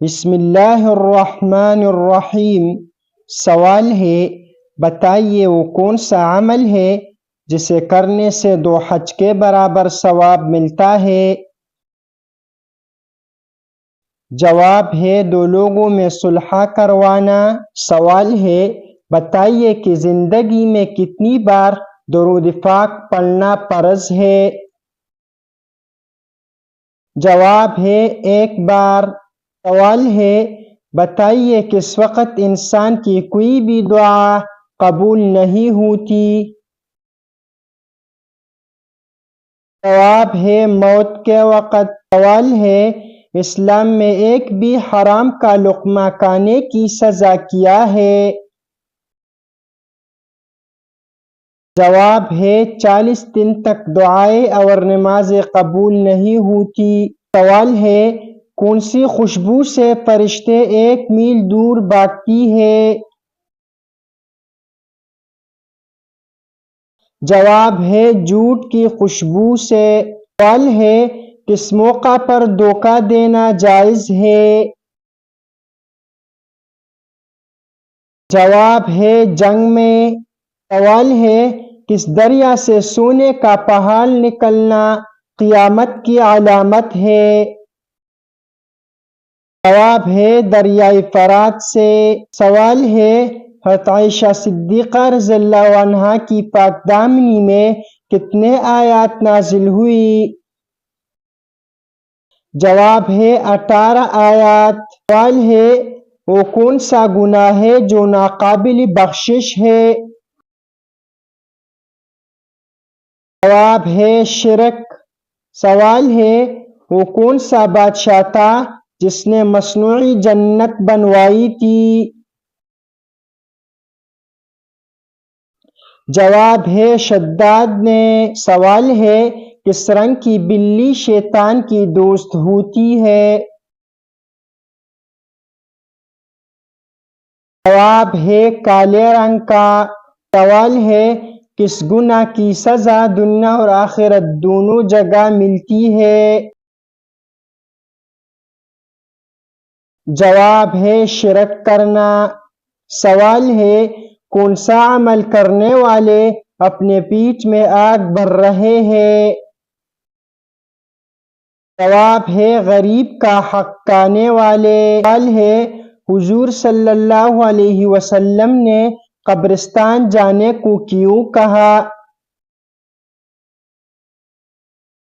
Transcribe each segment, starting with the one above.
بسم اللہ الرحمن الرحیم۔ سوال ہے، بتائیے وہ کون سا عمل ہے جسے کرنے سے 2 حج کے برابر ثواب ملتا ہے؟ جواب ہے 2 لوگوں میں صلح کروانا۔ سوال ہے، بتائیے کہ زندگی میں کتنی بار درود پاک پڑھنا فرض ہے؟ جواب ہے 1 بار۔ سوال ہے، بتائیے کس وقت انسان کی کوئی بھی دعا قبول نہیں ہوتی؟ جواب ہے موت کے وقت۔ سوال ہے، اسلام میں ایک بھی حرام کا لقمہ کھانے کی سزا کیا ہے؟ جواب ہے 40 دن تک دعائیں اور نمازیں قبول نہیں ہوتی۔ سوال ہے، کون سی خوشبو سے فرشتے 1 میل دور بھاگتی ہے؟ جواب ہے جھوٹ کی خوشبو سے۔ سوال ہے، کس موقع پر دھوکہ دینا جائز ہے؟ جواب ہے جنگ میں۔ سوال ہے، کس دریا سے سونے کا پہاڑ نکلنا قیامت کی علامت ہے؟ جواب ہے دریائے فرات سے۔ سوال ہے، حضرت عائشہ صدیقہ رضی اللہ عنہا کی پاک دامنی میں کتنے آیات نازل ہوئی؟ جواب ہے 18 آیات۔ سوال ہے، وہ کون سا گناہ ہے جو ناقابل بخشش ہے؟ جواب ہے شرک۔ سوال ہے، وہ کون سا بادشاہ تھا جس نے مصنوعی جنت بنوائی تھی؟ جواب ہے شداد نے۔ سوال ہے، کس رنگ کی بلی شیطان کی دوست ہوتی ہے؟ جواب ہے کالے رنگ کا۔ سوال ہے، کس گناہ کی سزا دنیا اور آخرت دونوں جگہ ملتی ہے؟ جواب ہے شرک کرنا۔ سوال ہے، کون سا عمل کرنے والے اپنے پیٹ میں آگ بھر رہے ہیں؟ جواب ہے غریب کا حق کھانے والے۔ سوال ہے، حضور صلی اللہ علیہ وسلم نے قبرستان جانے کو کیوں کہا؟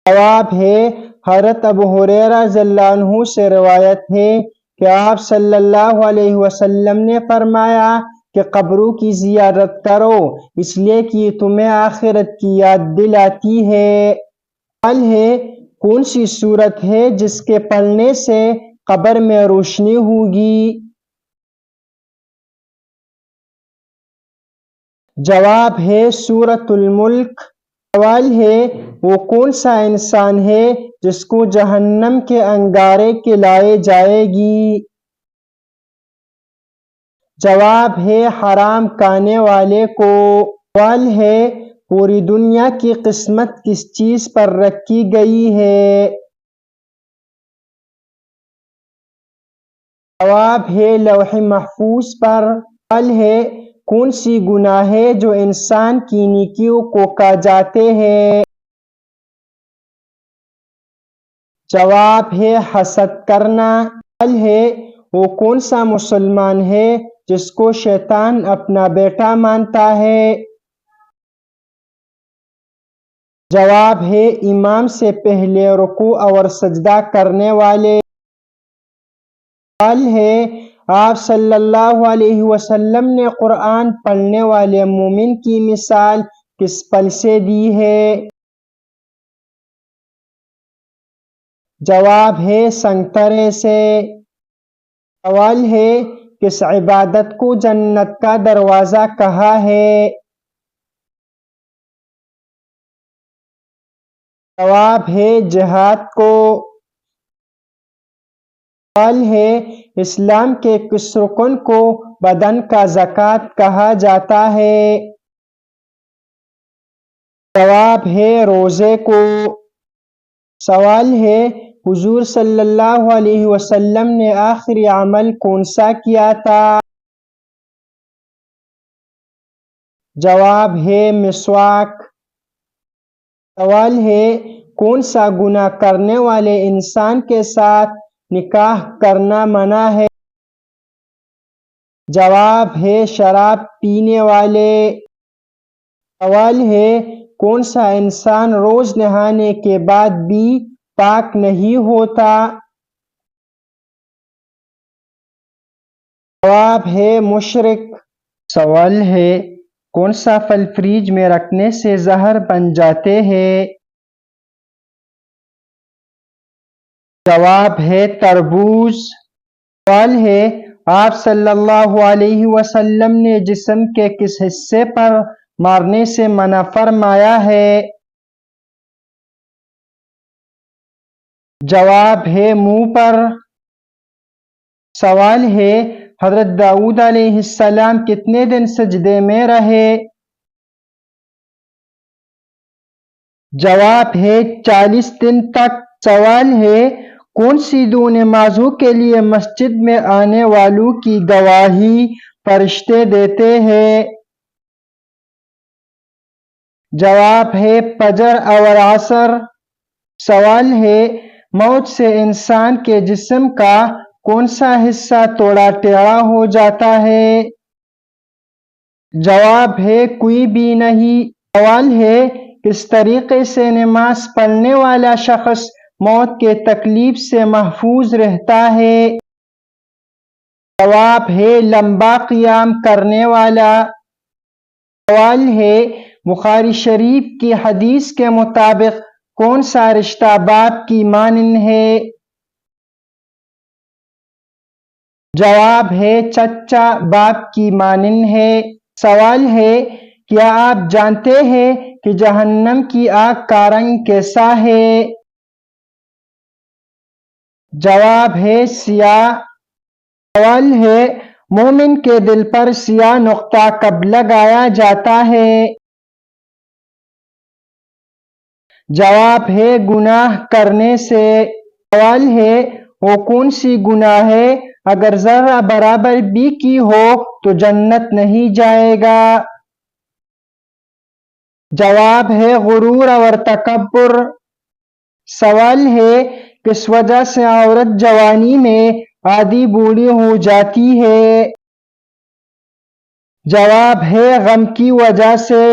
جواب ہے، حضرت ابو ہریرہ رضی اللہ عنہ سے روایت ہے کہ آپ صلی اللہ علیہ وسلم نے فرمایا کہ قبروں کی زیارت کرو، اس لیے کہ یہ تمہیں آخرت کی یاد دلاتی ہے۔ سوال ہے، کون سی سورت ہے جس کے پڑھنے سے قبر میں روشنی ہوگی؟ جواب ہے سورۃ الملک۔ سوال ہے، وہ کون سا انسان ہے جس کو جہنم کے انگارے کھلائے جائے گی؟ جواب ہے حرام کھانے والے کو۔ سوال ہے، پوری دنیا کی قسمت کس چیز پر رکھی گئی ہے؟ جواب ہے لوح محفوظ پر۔ سوال ہے، کون سی گناہ ہے جو انسان کی نیکیوں کو کھا جاتے ہیں؟ جواب ہے حسد کرنا۔ سوال ہے، وہ کون سا مسلمان ہے جس کو شیطان اپنا بیٹا مانتا ہے؟ جواب ہے امام سے پہلے رکوع اور سجدہ کرنے والے۔ سوال ہے، آپ صلی اللہ علیہ وسلم نے قرآن پڑھنے والے مومن کی مثال کس پھل سے دی ہے؟ جواب ہے سنگترے سے۔ سوال ہے، کس عبادت کو جنت کا دروازہ کہا ہے؟ جواب ہے جہاد کو۔ سوال ہے، اسلام کے کس رکن کو بدن کا زکوٰۃ کہا جاتا ہے؟ جواب ہے روزے کو۔ سوال ہے، حضور صلی اللہ علیہ وسلم نے آخری عمل کون سا کیا تھا؟ جواب ہے مسواک۔ سوال ہے کون سا گناہ کرنے والے انسان کے ساتھ نکاح کرنا منع ہے؟ جواب ہے شراب پینے والے۔ سوال ہے کون سا انسان روز نہانے کے بعد بھی پاک نہیں ہوتا؟ جواب ہے مشرک۔ سوال ہے کون سا پھل فریج میں رکھنے سے زہر بن جاتے ہیں؟ جواب ہے تربوز۔ سوال ہے آپ صلی اللہ علیہ وسلم نے جسم کے کس حصے پر مارنے سے منع فرمایا ہے؟ جواب ہے منہ پر۔ سوال ہے حضرت داؤد علیہ السلام کتنے دن سجدے میں رہے؟ جواب ہے 40 دن تک۔ سوال ہے کون سی دو نمازوں کے لیے مسجد میں آنے والوں کی گواہی فرشتے دیتے ہیں؟ جواب ہے فجر اور عصر۔ سوال ہے موت سے انسان کے جسم کا کون سا حصہ توڑا ٹیڑھا ہو جاتا ہے؟ جواب ہے کوئی بھی نہیں۔ سوال ہے کس طریقے سے نماز پڑھنے والا شخص موت کے تکلیف سے محفوظ رہتا ہے؟ جواب ہے لمبا قیام کرنے والا۔ سوال ہے بخاری شریف کی حدیث کے مطابق کون سا رشتہ باپ کی مانند ہے؟ جواب ہے چچا باپ کی مانند ہے۔ سوال ہے کیا آپ جانتے ہیں کہ جہنم کی آگ کا رنگ کیسا ہے؟ جواب ہے سیاہ۔ سوال ہے مومن کے دل پر سیاہ نقطہ کب لگایا جاتا ہے؟ جواب ہے گناہ کرنے سے۔ سوال ہے وہ کون سی گناہ ہے اگر ذرہ برابر بھی کی ہو تو جنت نہیں جائے گا؟ جواب ہے غرور اور تکبر۔ سوال ہے کس وجہ سے عورت جوانی میں آدھی بوڑھی ہو جاتی ہے؟ جواب ہے غم کی وجہ سے۔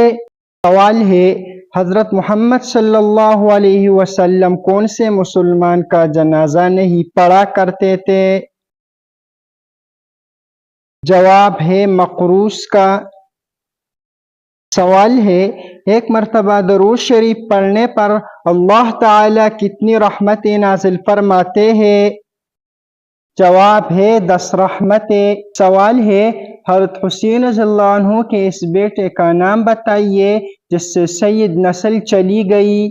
سوال ہے حضرت محمد صلی اللہ علیہ وسلم کون سے مسلمان کا جنازہ نہیں پڑھا کرتے تھے؟ جواب ہے مقروض کا۔ سوال ہے ایک مرتبہ درود شریف پڑھنے پر اللہ تعالی کتنی رحمتیں نازل فرماتے ہیں؟ جواب ہے 10 رحمتیں۔ سوال ہے حضرت حسین رضی اللہ عنہ کے اس بیٹے کا نام بتائیے جس سے سید نسل چلی گئی؟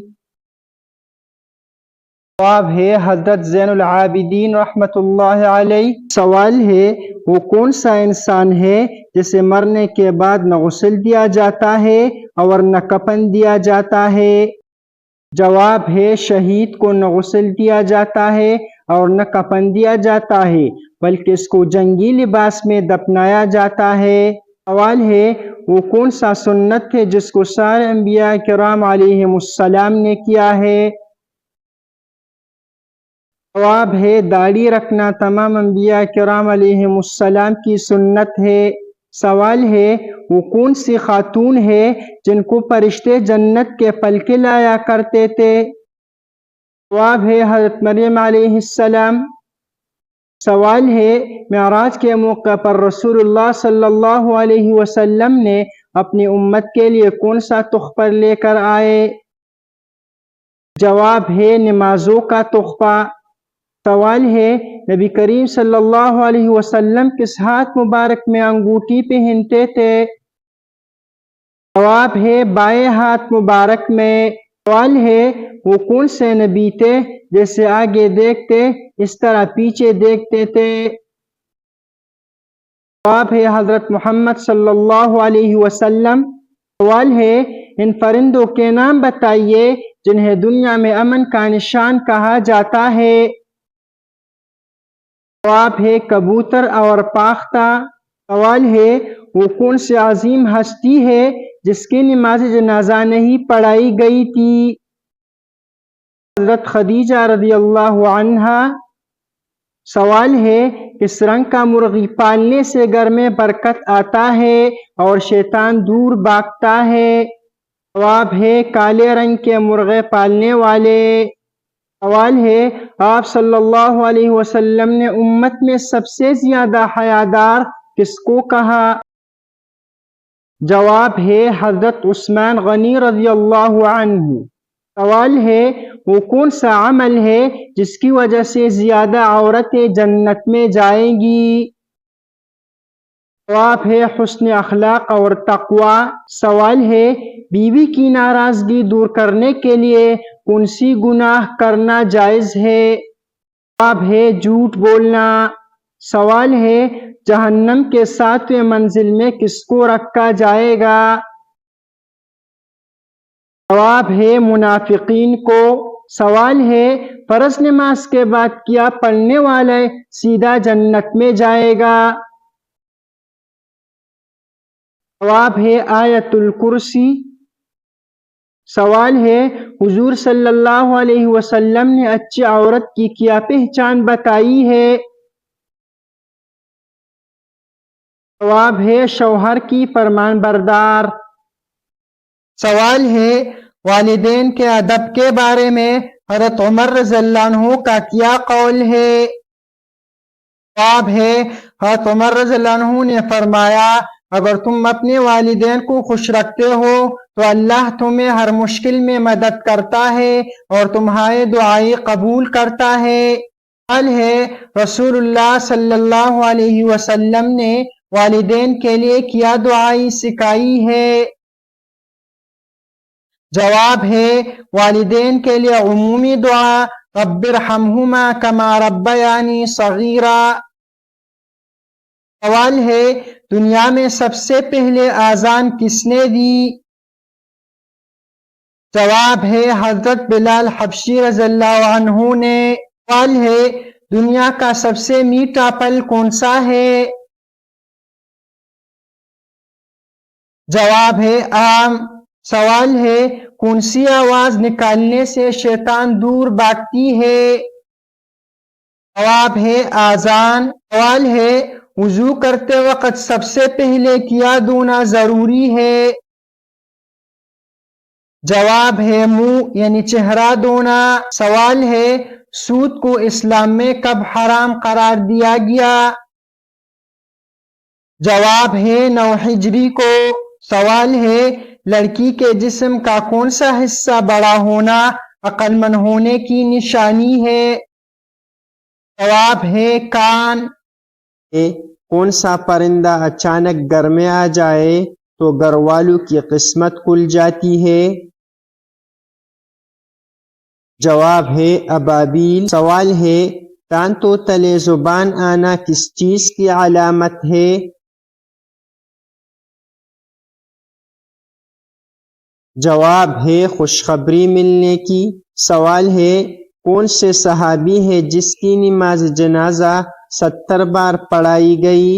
جواب ہے حضرت زین العابدین رحمۃ اللہ علیہ۔ سوال ہے وہ کون سا انسان ہے جسے مرنے کے بعد نہ غسل دیا جاتا ہے اور نہ کفن دیا جاتا ہے؟ جواب ہے شہید کو نہ غسل دیا جاتا ہے اور نہ کفن دیا جاتا ہے بلکہ اس کو جنگی لباس میں دفنایا جاتا ہے۔ سوال ہے وہ کون سا سنت ہے جس کو سارے انبیاء کرام علیہم السلام نے کیا ہے؟ جواب ہے داڑھی رکھنا تمام انبیاء کرام علیہم السلام کی سنت ہے۔ سوال ہے وہ کون سی خاتون ہے جن کو فرشتے جنت کے پھل کھلایا کرتے تھے؟ جواب ہے حضرت مریم علیہ السلام۔ سوال ہے معراج کے موقع پر رسول اللہ صلی اللہ علیہ وسلم نے اپنی امت کے لیے کون سا تحفہ لے کر آئے؟ جواب ہے نمازوں کا تحفہ۔ سوال ہے نبی کریم صلی اللہ علیہ وسلم کس ہاتھ مبارک میں انگوٹھی پہنتے تھے؟ جواب ہے بائیں ہاتھ مبارک میں۔ سوال ہے وہ کون سے نبی تھے جیسے آگے دیکھتے اس طرح پیچھے دیکھتے تھے؟ جواب ہے حضرت محمد صلی اللہ علیہ وسلم۔ سوال ہے ان پرندوں کے نام بتائیے جنہیں دنیا میں امن کا نشان کہا جاتا ہے؟ جواب ہے کبوتر اور پاختہ۔ سوال ہے وہ کون سی عظیم ہستی ہے جس کی نماز جنازہ نہیں پڑھائی گئی تھی؟ حضرت خدیجہ رضی اللہ عنہا۔ سوال ہے کس رنگ کا مرغی پالنے سے گھر میں برکت آتا ہے اور شیطان دور بھاگتا ہے؟ جواب ہے کالے رنگ کے مرغے پالنے والے۔ سوال ہے آپ صلی اللہ علیہ وسلم نے امت میں سب سے زیادہ حیادار کس کو کہا؟ جواب ہے حضرت عثمان غنی رضی اللہ عنہ۔ سوال ہے وہ کون سا عمل ہے جس کی وجہ سے زیادہ عورتیں جنت میں جائیں گی؟ جواب ہے حسن اخلاق اور تقوی۔ سوال ہے بیوی کی ناراضگی دور کرنے کے لیے کون سی گناہ کرنا جائز ہے؟ جواب ہے جھوٹ بولنا۔ سوال ہے جہنم کے 7ویں منزل میں کس کو رکھا جائے گا؟ جواب ہے منافقین کو۔ سوال ہے فرض نماز کے بعد کیا پڑھنے والا سیدھا جنت میں جائے گا؟ جواب ہے آیت الکرسی۔ سوال ہے حضور صلی اللہ علیہ وسلم نے اچھی عورت کی کیا پہچان بتائی ہے؟ جواب ہے شوہر کی فرمان بردار۔ سوال ہے والدین کے ادب کے بارے میں حضرت عمر رضی اللہ عنہ کا کیا قول ہے؟ جواب ہے حضرت عمر رضی اللہ عنہ نے فرمایا اگر تم اپنے والدین کو خوش رکھتے ہو تو اللہ تمہیں ہر مشکل میں مدد کرتا ہے اور تمہارے دعائیں قبول کرتا ہے۔ سوال ہے رسول اللہ صلی اللہ علیہ وسلم نے والدین کے لیے کیا دعائیں سکھائی ہے؟ جواب ہے والدین کے لیے عمومی دعا رب ارحمہما کما ربیانی صغیرا۔ سوال ہے دنیا میں سب سے پہلے اذان کس نے دی؟ جواب ہے حضرت بلال حبشی رضی اللہ عنہ نے۔ سوال ہے دنیا کا سب سے میٹھا پھل کون سا ہے؟ جواب ہے آم۔ سوال ہے کون سی آواز نکالنے سے شیطان دور بھاگتی ہے؟ جواب ہے آذان۔ سوال ہے وضو کرتے وقت سب سے پہلے کیا دھونا ضروری ہے؟ جواب ہے منہ یعنی چہرہ دھونا۔ سوال ہے سود کو اسلام میں کب حرام قرار دیا گیا؟ جواب ہے 9 ہجری کو۔ سوال ہے لڑکی کے جسم کا کون سا حصہ بڑا ہونا عقل مند ہونے کی نشانی ہے؟ جواب ہے کان۔ کون سا پرندہ اچانک گھر میں آ جائے تو گھر والوں کی قسمت کھل جاتی ہے؟ جواب ہے ابابیل۔ سوال ہے دانتوں تلے زبان آنا کس چیز کی علامت ہے؟ جواب ہے خوشخبری ملنے کی۔ سوال ہے کون سے صحابی ہے جس کی نماز جنازہ 70 بار پڑھائی گئی؟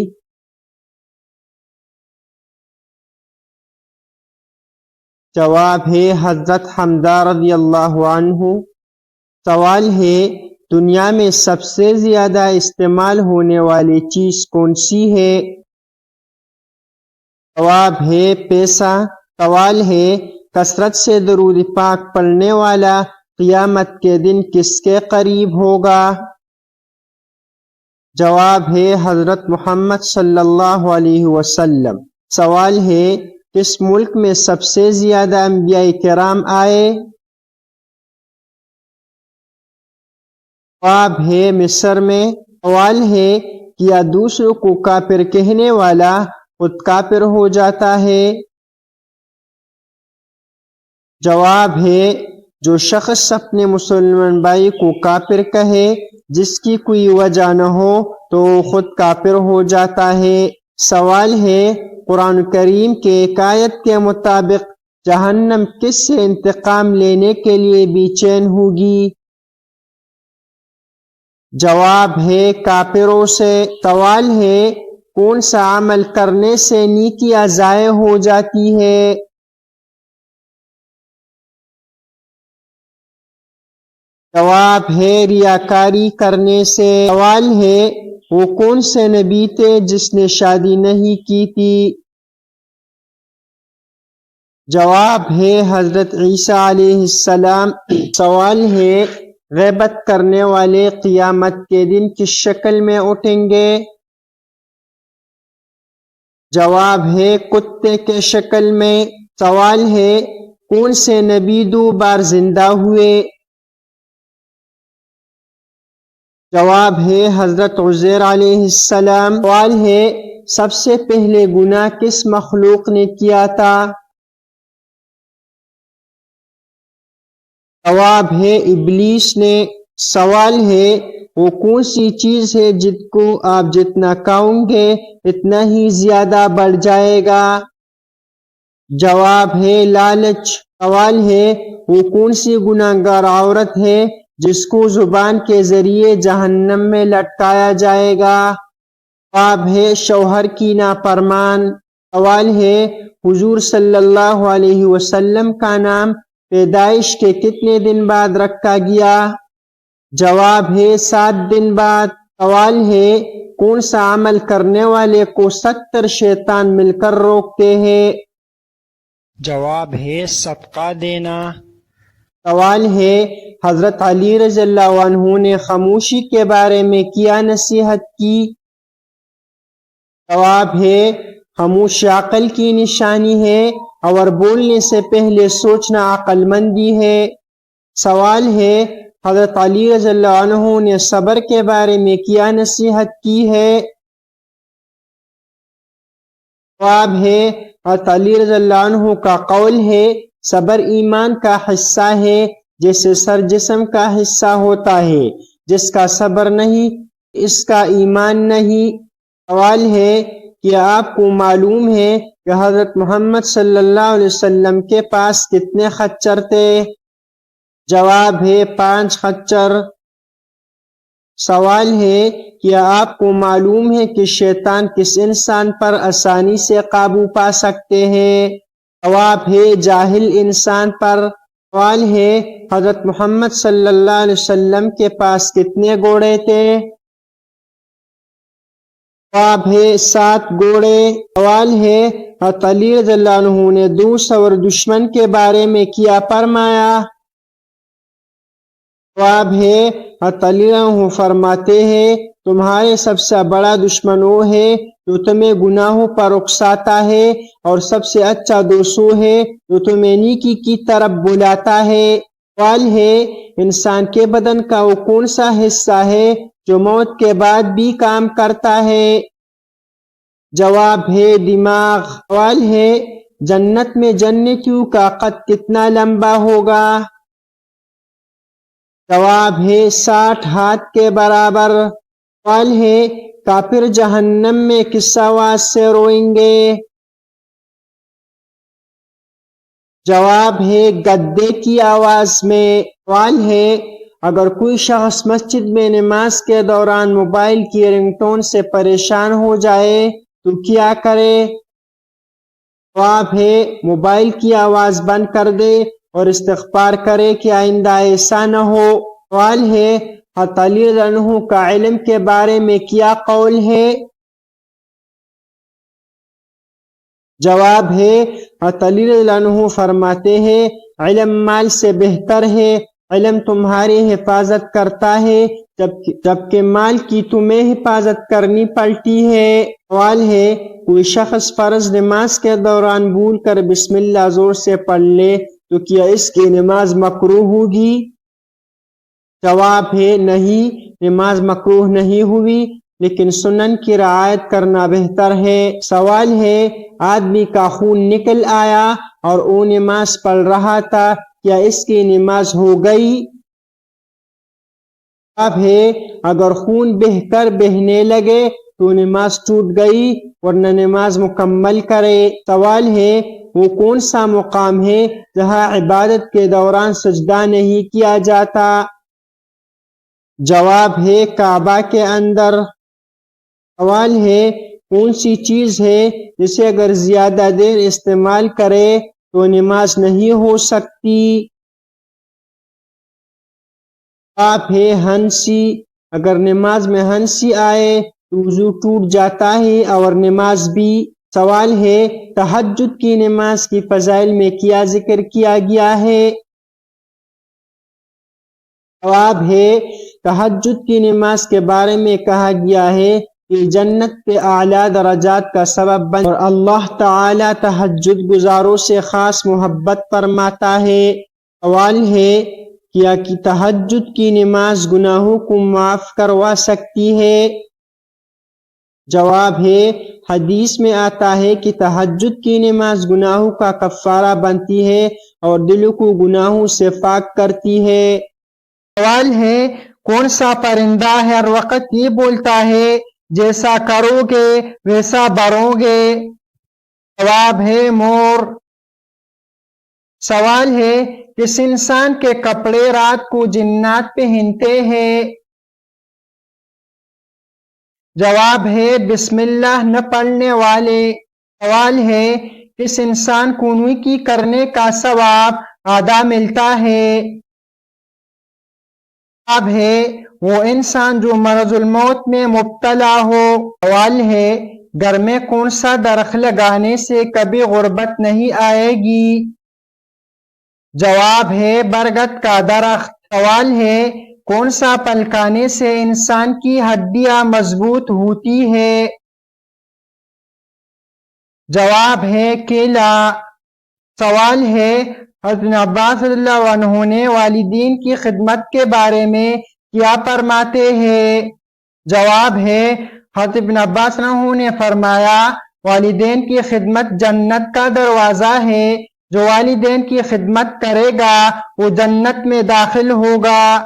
جواب ہے حضرت حمزہ رضی اللہ عنہ۔ سوال ہے دنیا میں سب سے زیادہ استعمال ہونے والی چیز کون سی ہے؟ جواب ہے پیسہ۔ سوال ہے کثرت سے درود پاک پڑھنے والا قیامت کے دن کس کے قریب ہوگا؟ جواب ہے حضرت محمد صلی اللہ علیہ وسلم۔ سوال ہے کس ملک میں سب سے زیادہ انبیاء کرام آئے؟ جواب ہے مصر میں۔ سوال ہے کیا دوسروں کو کافر کہنے والا خود کافر ہو جاتا ہے؟ جواب ہے جو شخص اپنے مسلمان بھائی کو کافر کہے جس کی کوئی وجہ نہ ہو تو خود کافر ہو جاتا ہے۔ سوال ہے قرآن کریم کے ایک آیت کے مطابق جہنم کس سے انتقام لینے کے لیے بے چین ہوگی؟ جواب ہے کافروں سے۔ سوال ہے کون سا عمل کرنے سے نیکیاں ضائع ہو جاتی ہے؟ جواب ہے ریاکاری کرنے سے۔ سوال ہے وہ کون سے نبی تھے جس نے شادی نہیں کی تھی؟ جواب ہے حضرت عیسیٰ علیہ السلام۔ سوال ہے غیبت کرنے والے قیامت کے دن کس شکل میں اٹھیں گے؟ جواب ہے کتے کے شکل میں۔ سوال ہے کون سے نبی 2 بار زندہ ہوئے؟ جواب ہے حضرت عزیر علیہ السلام۔ سوال ہے سب سے پہلے گناہ کس مخلوق نے کیا تھا؟ جواب ہے ابلیس نے۔ سوال ہے وہ کون سی چیز ہے جس کو آپ جتنا کھاؤں گے اتنا ہی زیادہ بڑھ جائے گا؟ جواب ہے لالچ۔ سوال ہے وہ کون سی گناہگار عورت ہے جس کو زبان کے ذریعے جہنم میں لٹکایا جائے گا؟ جواب ہے شوہر کی نافرمان۔ سوال ہے حضور صلی اللہ علیہ وسلم کا نام پیدائش کے کتنے دن بعد رکھا گیا؟ جواب ہے 7 دن بعد۔ سوال ہے کون سا عمل کرنے والے کو 70 شیطان مل کر روکتے ہیں؟ جواب ہے صدقہ دینا۔ سوال ہے حضرت علی رضی اللہ عنہ نے خاموشی کے بارے میں کیا نصیحت کی؟ جواب ہے خاموشی عقل کی نشانی ہے اور بولنے سے پہلے سوچنا عقل مندی ہے۔ سوال ہے حضرت علی رضی اللہ عنہ نے صبر کے بارے میں کیا نصیحت کی ہے؟ جواب ہے حضرت علی رضی اللہ عنہ کا قول ہے صبر ایمان کا حصہ ہے جیسے سر جسم کا حصہ ہوتا ہے، جس کا صبر نہیں اس کا ایمان نہیں۔ سوال ہے کیا آپ کو معلوم ہے کہ حضرت محمد صلی اللہ علیہ وسلم کے پاس کتنے خچر تھے؟ جواب ہے 5 خچر۔ سوال ہے کیا آپ کو معلوم ہے کہ شیطان کس انسان پر آسانی سے قابو پا سکتے ہیں؟ جواب ہے جاہل انسان پر۔ سوال ہے حضرت محمد صلی اللہ علیہ وسلم کے پاس کتنے گھوڑے تھے؟ جواب ہے 7 گھوڑے۔ سوال ہے حضرت علی رضی اللہ عنہ نے دوست اور دشمن کے بارے میں کیا فرمایا؟ جواب ہے حضرت علی رضی اللہ عنہ فرماتے ہیں تمہارے سب سے بڑا دشمن وہ ہے جو تمہیں گناہوں پر اکساتا ہے، اور سب سے اچھا دوست وہ ہے جو تمہیں نیکی کی طرف بلاتا ہے۔ سوال ہے انسان کے بدن کا وہ کون سا حصہ ہے جو موت کے بعد بھی کام کرتا ہے؟ جواب ہے دماغ۔ سوال ہے جنت میں جنتیوں کا قد کتنا لمبا ہوگا؟ جواب ہے 60 ہاتھ کے برابر۔ سوال ہے کافر جہنم میں کس آواز سے روئیں گے؟ جواب ہے گدے کی آواز میں۔ سوال ہے اگر کوئی شخص مسجد میں نماز کے دوران موبائل کی رنگ ٹون سے پریشان ہو جائے تو کیا کرے؟ جواب ہے موبائل کی آواز بند کر دے اور استغفار کرے کہ آئندہ ایسا نہ ہو۔ سوال ہے حضرت علی رضی اللہ عنہ کا علم کے بارے میں کیا قول ہے؟ جواب ہے حضرت علی رضی اللہ عنہ فرماتے ہیں علم مال سے بہتر ہے، علم تمہاری حفاظت کرتا ہے جبکہ مال کی تمہیں حفاظت کرنی پڑتی ہے۔ سوال ہے کوئی شخص فرض نماز کے دوران بھول کر بسم اللہ زور سے پڑھ لے تو کیا اس کی نماز مکروہ ہوگی؟ جواب ہے نہیں، نماز مکروہ نہیں ہوئی، لیکن سنن کی رعایت کرنا بہتر ہے۔ سوال ہے آدمی کا خون نکل آیا اور وہ نماز پڑھ رہا تھا، کیا اس کی نماز ہو گئی؟ جواب ہے اگر خون بہہ کر بہنے لگے تو نماز ٹوٹ گئی ورنہ نماز مکمل کرے۔ سوال ہے وہ کون سا مقام ہے جہاں عبادت کے دوران سجدہ نہیں کیا جاتا؟ جواب ہے کعبہ کے اندر۔ سوال ہے کون سی چیز ہے جسے اگر زیادہ دیر استعمال کرے تو نماز نہیں ہو سکتی؟ جواب ہے ہنسی۔ اگر نماز میں ہنسی آئے تو وضو ٹوٹ جاتا ہے اور نماز بھی۔ سوال ہے تہجد کی نماز کی فضائل میں کیا ذکر کیا گیا ہے؟ جواب ہے تہجد کی نماز کے بارے میں کہا گیا ہے کہ جنت کے اعلیٰ درجات کا سبب بن اور اللہ تعالی تہجد گزاروں سے خاص محبت فرماتا ہے۔ سوال ہے کیا کہ تہجد کی نماز گناہوں کو معاف کروا سکتی ہے؟ جواب ہے حدیث میں آتا ہے کہ تہجد کی نماز گناہوں کا کفارہ بنتی ہے اور دل کو گناہوں سے پاک کرتی ہے۔ سوال ہے کون سا پرندہ ہر وقت یہ بولتا ہے جیسا کرو گے ویسا بھرو گے؟ جواب ہے مور۔ سوال ہے کس انسان کے کپڑے رات کو جنات پہنتے ہیں؟ جواب ہے بسم اللہ نہ پڑھنے والے۔ سوال ہے کس انسان کو نیکی کرنے کا ثواب آدھا ملتا ہے؟ جواب ہے وہ انسان جو مرض الموت میں مبتلا ہو۔ سوال ہے گھر میں کون سا درخت لگانے سے کبھی غربت نہیں آئے گی؟ جواب ہے برگد کا درخت۔ سوال ہے کون سا پھل کھانے سے انسان کی ہڈیاں مضبوط ہوتی ہے؟ جواب ہے کیلا۔ سوال ہے حضرت عباس رضی اللہ عنہ نے والدین کی خدمت کے بارے میں کیا فرماتے ہیں؟ جواب ہے حضرت ابن عباس رضی اللہ عنہ نے فرمایا والدین کی خدمت جنت کا دروازہ ہے، جو والدین کی خدمت کرے گا وہ جنت میں داخل ہوگا۔